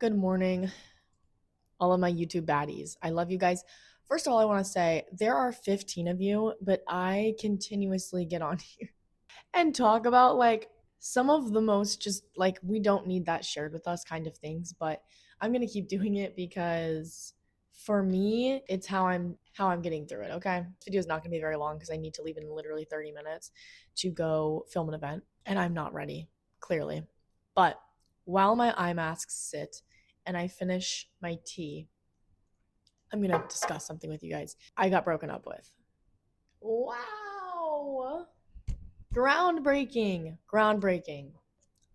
Good morning, all of my YouTube baddies. I love you guys. First of all, I want to say there are 15 of you, but I continuously get on here and talk about some of the most just like we don't need that shared with us kind of things, but I'm going to keep doing it because for me, it's how I'm getting through it, okay? This video is not going to be very long because I need to leave in literally 30 minutes to go film an event and I'm not ready, clearly. But while my eye masks sit and I finish my tea, I'm going to discuss something with you guys. I got broken up with. Wow. Groundbreaking. Groundbreaking.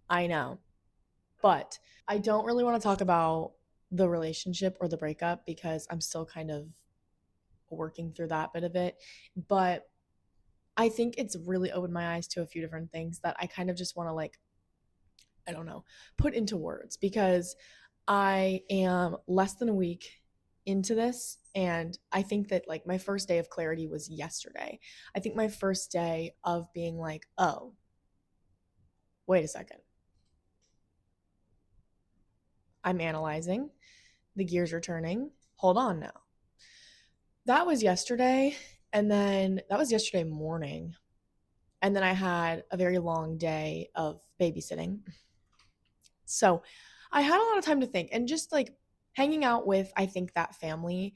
I know. But I don't really want to talk about the relationship or the breakup because I'm still kind of working through that bit of it. But I think it's really opened my eyes to a few different things that I kind of just want to I don't know, put into words because I am less than a week into this. And I think that my first day of clarity was yesterday. I think my first day of being like, oh, wait a second. I'm analyzing. The gears are turning. Hold on now. That was yesterday. And then that was yesterday morning. And then I had a very long day of babysitting. So I had a lot of time to think and just hanging out with, I think, that family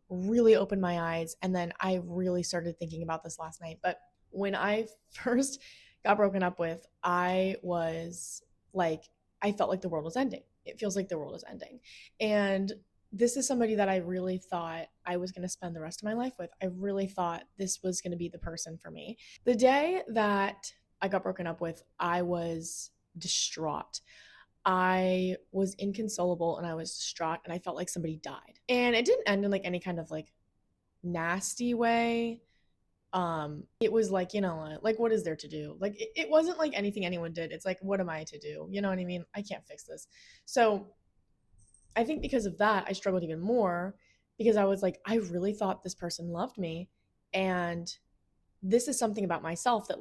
really opened my eyes. And then I really started thinking about this last night. But when I first got broken up with, I was like, I felt like the world was ending. It feels like the world is ending. And this is somebody that I really thought I was going to spend the rest of my life with. I really thought this was going to be the person for me. The day that I got broken up with, I was distraught. I was inconsolable and I was distraught and I felt like somebody died. And it didn't end in any kind of nasty way. It was what is there to do? It wasn't like anything anyone did. It's like, what am I to do? You know what I mean? I can't fix this. So I think because of that, I struggled even more because I was like, I really thought this person loved me. And this is something about myself that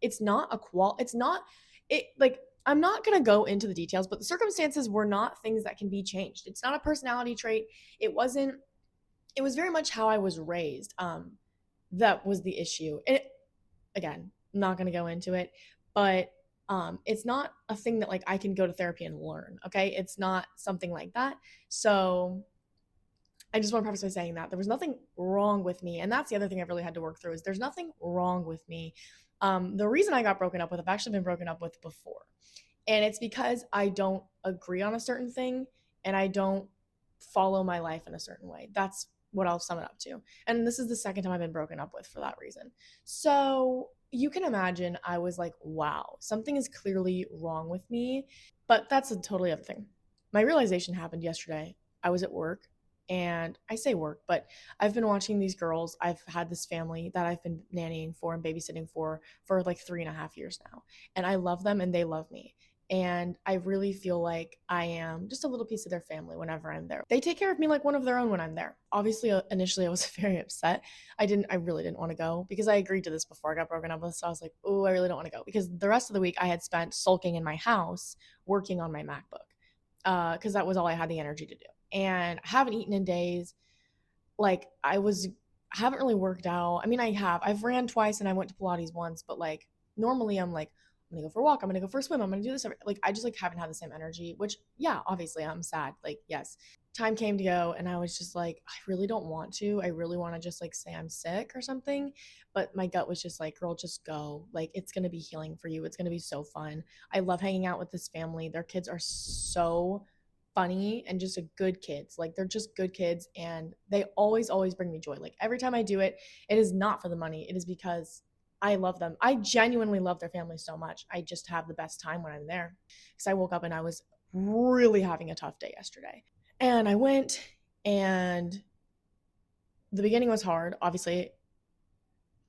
it's not it's not, it I'm not going to go into the details, but the circumstances were not things that can be changed. It's not a personality trait. It wasn't, it was very much how I was raised. That was the issue. Again, I'm not going to go into it, but it's not a thing that I can go to therapy and learn. Okay. It's not something like that. So I just want to preface by saying that there was nothing wrong with me. And that's the other thing I've really had to work through is there's nothing wrong with me. The reason I got broken up with, I've actually been broken up with before. And it's because I don't agree on a certain thing and I don't follow my life in a certain way. That's what I'll sum it up to. And this is the second time I've been broken up with for that reason. So you can imagine I was like, wow, something is clearly wrong with me. But that's a totally other thing. My realization happened yesterday. I was at work and I say work, but I've been watching these girls. I've had this family that I've been nannying for and babysitting for like 3.5 years now. And I love them and they love me. And I really feel like I am just a little piece of their family whenever I'm there. They take care of me like one of their own when I'm there. Obviously, initially I was very upset. I really didn't want to go because I agreed to this before I got broken up with. So I was like, oh, I really don't want to go because the rest of the week I had spent sulking in my house working on my MacBook because that was all I had the energy to do. And I haven't eaten in days. Like haven't really worked out. I mean, I've ran twice and I went to Pilates once, but normally I'm like, I'm gonna go for a walk, I'm gonna go for a swim, I'm gonna do this. I just haven't had the same energy, which yeah, obviously I'm sad. Yes, time came to go and I was just like, I really don't want to. I really want to just say I'm sick or something. But my gut was just like, girl, just go. It's gonna be healing for you. It's gonna be so fun. I love hanging out with this family. Their kids are so funny and just a good kids. They're just good kids and they always bring me joy. Every time I do it, it is not for the money. It is because I love them. I genuinely love their family so much. I just have the best time when I'm there. Because I woke up and I was really having a tough day yesterday. And I went and the beginning was hard. Obviously,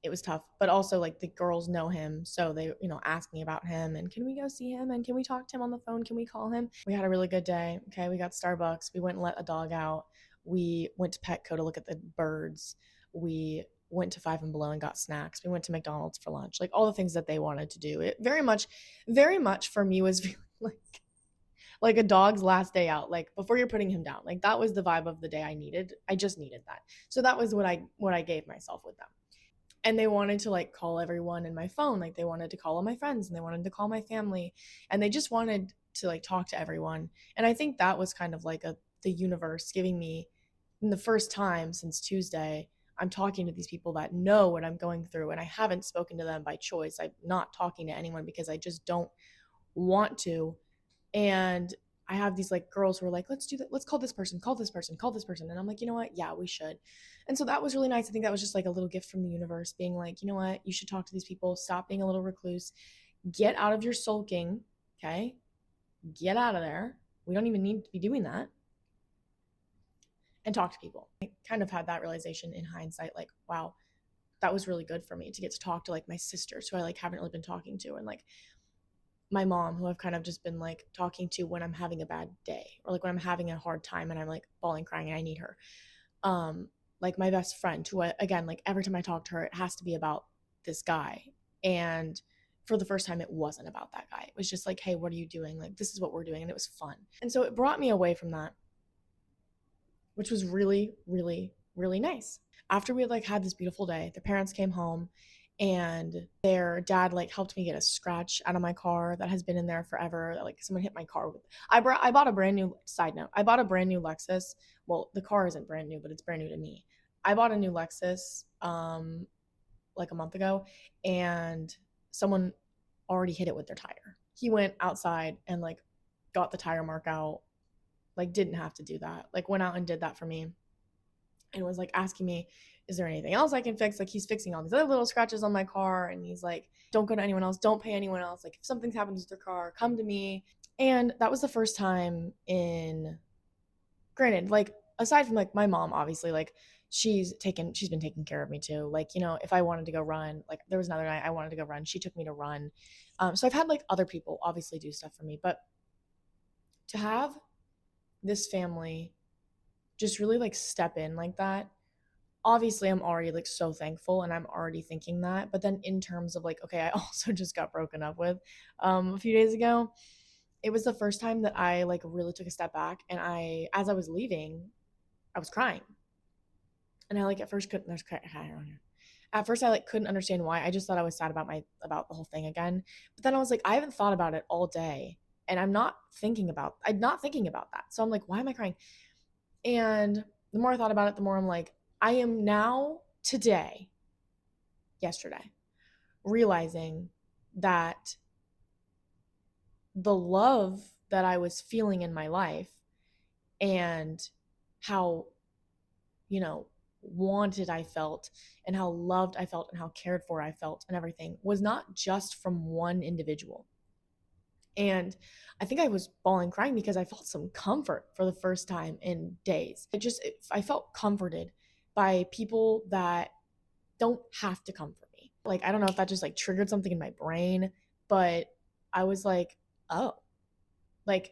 it was tough, but also the girls know him. So they, ask me about him and can we go see him? And can we talk to him on the phone? Can we call him? We had a really good day. Okay. We got Starbucks. We went and let a dog out. We went to Petco to look at the birds. We went to Five and Below and got snacks. We went to McDonald's for lunch, all the things that they wanted to do. It very much for me was feeling like a dog's last day out, like before you're putting him down. Like that was the vibe of the day I needed. I just needed that. So that was what I gave myself with them. And they wanted to like call everyone in my phone, like they wanted to call all my friends and they wanted to call my family, and they just wanted to like talk to everyone. And I think that was kind of like the universe giving me, in the first time since Tuesday, I'm talking to these people that know what I'm going through, and I haven't spoken to them by choice. I'm not talking to anyone because I just don't want to. And I have these like girls who are like, let's do that, let's call this person, call this person, call this person. And I'm like, you know what, yeah, we should. And so that was really nice. I think that was just like a little gift from the universe being like, you know what, you should talk to these people, stop being a little recluse, get out of your sulking. Okay, get out of there, we don't even need to be doing that, and talk to people. I kind of had that realization in hindsight, like, wow, that was really good for me to get to talk to like my sisters who I like haven't really been talking to, and like my mom, who I've kind of just been like talking to when I'm having a bad day or like when I'm having a hard time and I'm like bawling, crying, and I need her. Um, like my best friend, who I, again, like every time I talk to her, it has to be about this guy. And for the first time, it wasn't about that guy. It was just like, hey, what are you doing? Like, this is what we're doing. And it was fun. And so it brought me away from that, which was really, really, really nice. After we had like had this beautiful day, the parents came home and their dad like helped me get a scratch out of my car that has been in there forever, that like someone hit my car with. I bought a brand new, side note, I bought a brand new Lexus. Well, the car isn't brand new, but it's brand new to me. I bought a new Lexus like a month ago, and someone already hit it with their tire. He went outside and like got the tire mark out, like didn't have to do that. Like went out and did that for me and was like asking me, is there anything else I can fix? Like he's fixing all these other little scratches on my car, and he's like, don't go to anyone else, don't pay anyone else. Like if something happens with your car, come to me. And that was the first time in, granted, like aside from like my mom, obviously, like she's been taking care of me too. Like, you know, if I wanted to go run, like there was another night I wanted to go run, she took me to run. So I've had like other people obviously do stuff for me, but to have this family just really like step in like that, obviously I'm already like so thankful and I'm already thinking that. But then in terms of like, okay, I also just got broken up with a few days ago. It was the first time that I like really took a step back, and I, as I was leaving, I was crying. And I like at first couldn't, there's at first I like couldn't understand why. I just thought I was sad about about the whole thing again. But then I was like, I haven't thought about it all day, and I'm not thinking about that. So I'm like, why am I crying? And the more I thought about it, the more I'm like, I am now today, yesterday, realizing that the love that I was feeling in my life, and how, you know, wanted I felt, and how loved I felt, and how cared for I felt, and everything was not just from one individual. And I think I was bawling, crying because I felt some comfort for the first time in days. I felt comforted by people that don't have to comfort me. Like, I don't know if that just like triggered something in my brain, but I was like, oh, like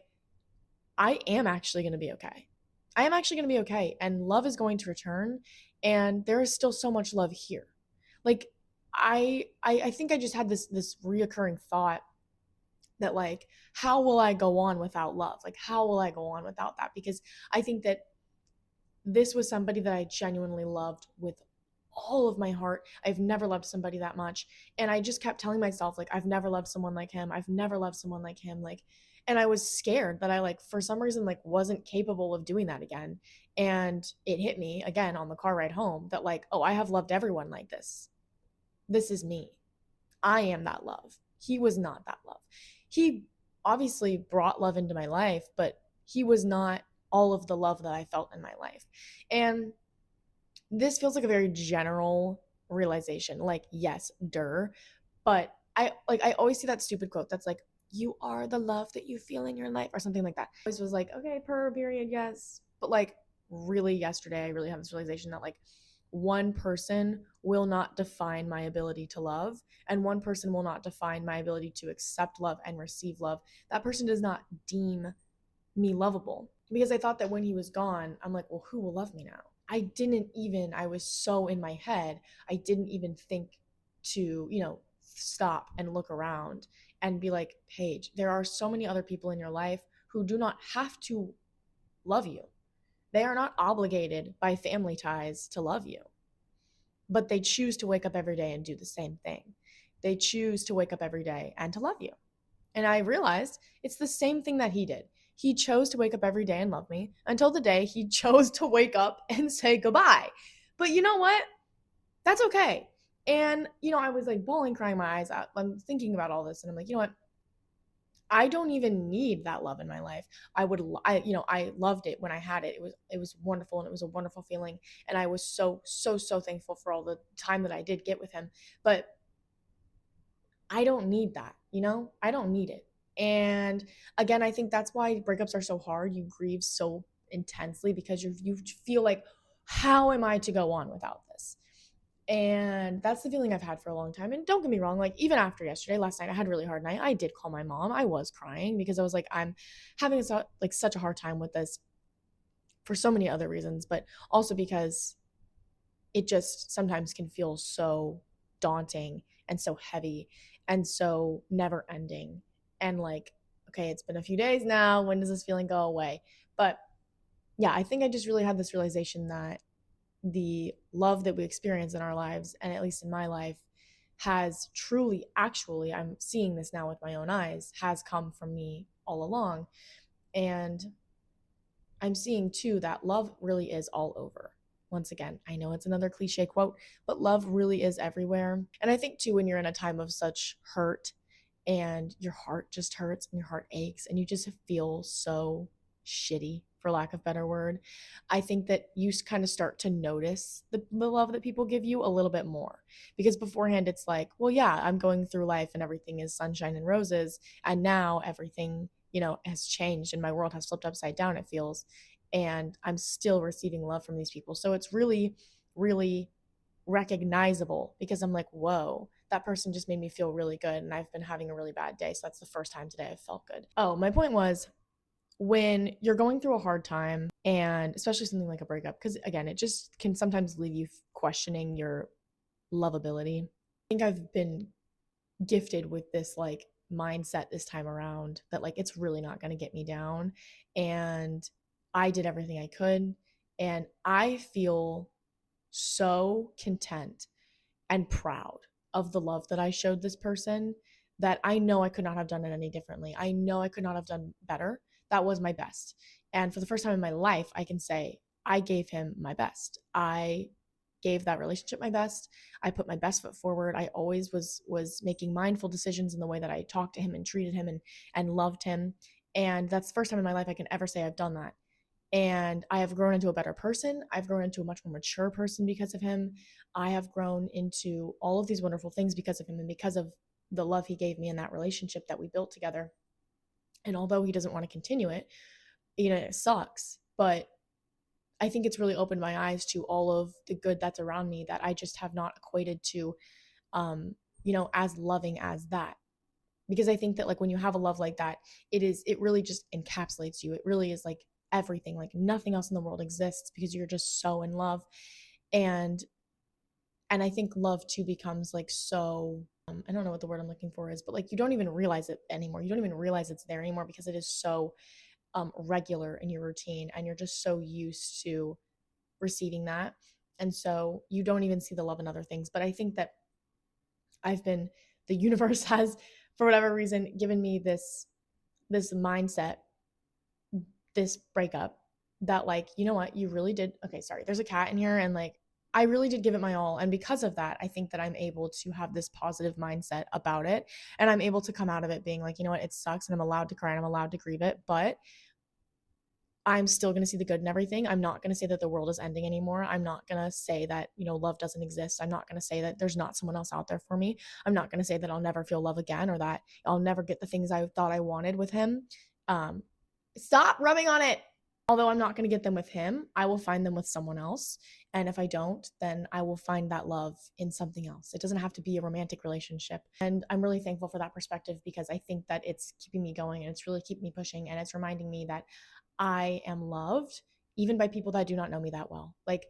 I am actually going to be okay. I am actually going to be okay. And love is going to return. And there is still so much love here. Like, I think I just had this reoccurring thought that like, how will I go on without love? Like, how will I go on without that? Because I think that this was somebody that I genuinely loved with all of my heart. I've never loved somebody that much. And I just kept telling myself, like, I've never loved someone like him. I've never loved someone like him. Like, and I was scared that I, like, for some reason, like, wasn't capable of doing that again. And it hit me again on the car ride home that, like, oh, I have loved everyone like this. This is me. I am that love. He was not that love. He obviously brought love into my life, but he was not all of the love that I felt in my life. And this feels like a very general realization. Like, yes, but I always see that stupid quote that's like, you are the love that you feel in your life, or something like that. I always was like, okay, per period, yes. But like, really yesterday, I really have this realization that like, one person will not define my ability to love, and one person will not define my ability to accept love and receive love. That person does not deem me lovable, because I thought that when he was gone, I'm like, well, who will love me now? I was so in my head, I didn't even think to, you know, stop and look around and be like, Paige, there are so many other people in your life who do not have to love you. They are not obligated by family ties to love you, but they choose to wake up every day and do the same thing. They choose to wake up every day and to love you. And I realized it's the same thing that he did. He chose to wake up every day and love me until the day he chose to wake up and say goodbye. But you know what? That's okay. And, I was like bawling, crying my eyes out. I'm thinking about all this and I'm like, you know what? I don't even need that love in my life. I loved it when I had it. It was wonderful and it was a wonderful feeling. And I was so, so, so thankful for all the time that I did get with him. But I don't need that, I don't need it. And again, I think that's why breakups are so hard. You grieve so intensely because you feel like, how am I to go on without this? And that's the feeling I've had for a long time. And don't get me wrong, like even after yesterday, last night, I had a really hard night. I did call my mom. I was crying because I was like, I'm having such a hard time with this for so many other reasons, but also because it just sometimes can feel so daunting and so heavy and so never ending. And like, okay, it's been a few days now. When does this feeling go away? But yeah, I think I just really had this realization that the love that we experience in our lives, and at least in my life, has truly, actually, I'm seeing this now with my own eyes, has come from me all along. And I'm seeing too that love really is all over. Once again, I know it's another cliche quote, but love really is everywhere. And I think too, when you're in a time of such hurt and your heart just hurts and your heart aches and you just feel so shitty, for lack of a better word, I think that you kind of start to notice the love that people give you a little bit more. Because beforehand, it's like, well, yeah, I'm going through life and everything is sunshine and roses. And now everything, has changed and my world has flipped upside down, it feels. And I'm still receiving love from these people. So it's really, really recognizable because I'm like, whoa, that person just made me feel really good. And I've been having a really bad day. So that's the first time today I felt good. Oh, my point was, when you're going through a hard time, and especially something like a breakup, because again, it just can sometimes leave you questioning your lovability. I think I've been gifted with this like mindset this time around that like it's really not going to get me down. And I did everything I could. And I feel so content and proud of the love that I showed this person that I know I could not have done it any differently. I know I could not have done better. That was my best. And for the first time in my life, I can say I gave him my best. I gave that relationship my best. I put my best foot forward. I always was making mindful decisions in the way that I talked to him and treated him and loved him. And that's the first time in my life I can ever say I've done that. And I have grown into a better person. I've grown into a much more mature person because of him. I have grown into all of these wonderful things because of him and because of the love he gave me in that relationship that we built together. And although he doesn't want to continue it, it sucks. But I think it's really opened my eyes to all of the good that's around me that I just have not equated to, as loving as that. Because I think that like when you have a love like that, it really just encapsulates you. It really is like everything, like nothing else in the world exists because you're just so in love. And I think love too becomes like so I don't know what the word I'm looking for is, but like you don't even realize it anymore. You don't even realize it's there anymore because it is so regular in your routine and you're just so used to receiving that. And so you don't even see the love in other things. But I think that the universe has, for whatever reason, given me this mindset, this breakup, that like, you know what, you really did. Okay, sorry, there's a cat in here, and like I really did give it my all. And because of that, I think that I'm able to have this positive mindset about it. And I'm able to come out of it being like, you know what, it sucks and I'm allowed to cry and I'm allowed to grieve it. But I'm still going to see the good in everything. I'm not going to say that the world is ending anymore. I'm not going to say that, love doesn't exist. I'm not going to say that there's not someone else out there for me. I'm not going to say that I'll never feel love again or that I'll never get the things I thought I wanted with him. Um, Stop rubbing on it. Although I'm not going to get them with him, I will find them with someone else. And if I don't, then I will find that love in something else. It doesn't have to be a romantic relationship. And I'm really thankful for that perspective because I think that it's keeping me going and it's really keeping me pushing. And it's reminding me that I am loved even by people that do not know me that well. Like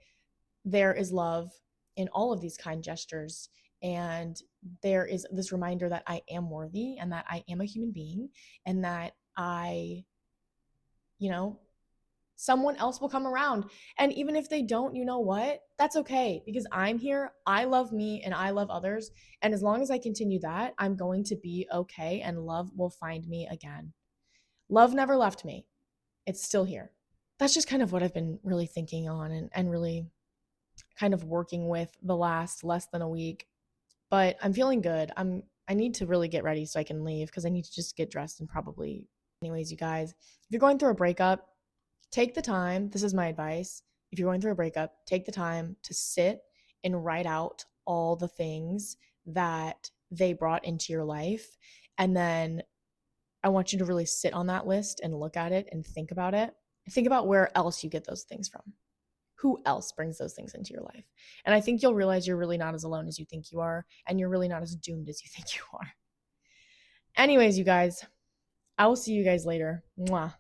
there is love in all of these kind gestures. And there is this reminder that I am worthy and that I am a human being and that I you know, someone else will come around. And even if they don't, you know what? That's okay because I'm here. I love me and I love others. And as long as I continue that, I'm going to be okay and love will find me again. Love never left me, it's still here. That's just kind of what I've been really thinking on and really kind of working with the last less than a week. But I'm feeling good. I need to really get ready so I can leave because I need to just get dressed and probably anyways, you guys. If you're going through a breakup, take the time. This is my advice. If you're going through a breakup, take the time to sit and write out all the things that they brought into your life. And then I want you to really sit on that list and look at it and think about it. Think about where else you get those things from. Who else brings those things into your life? And I think you'll realize you're really not as alone as you think you are, and you're really not as doomed as you think you are. Anyways, you guys, I will see you guys later. Mwah.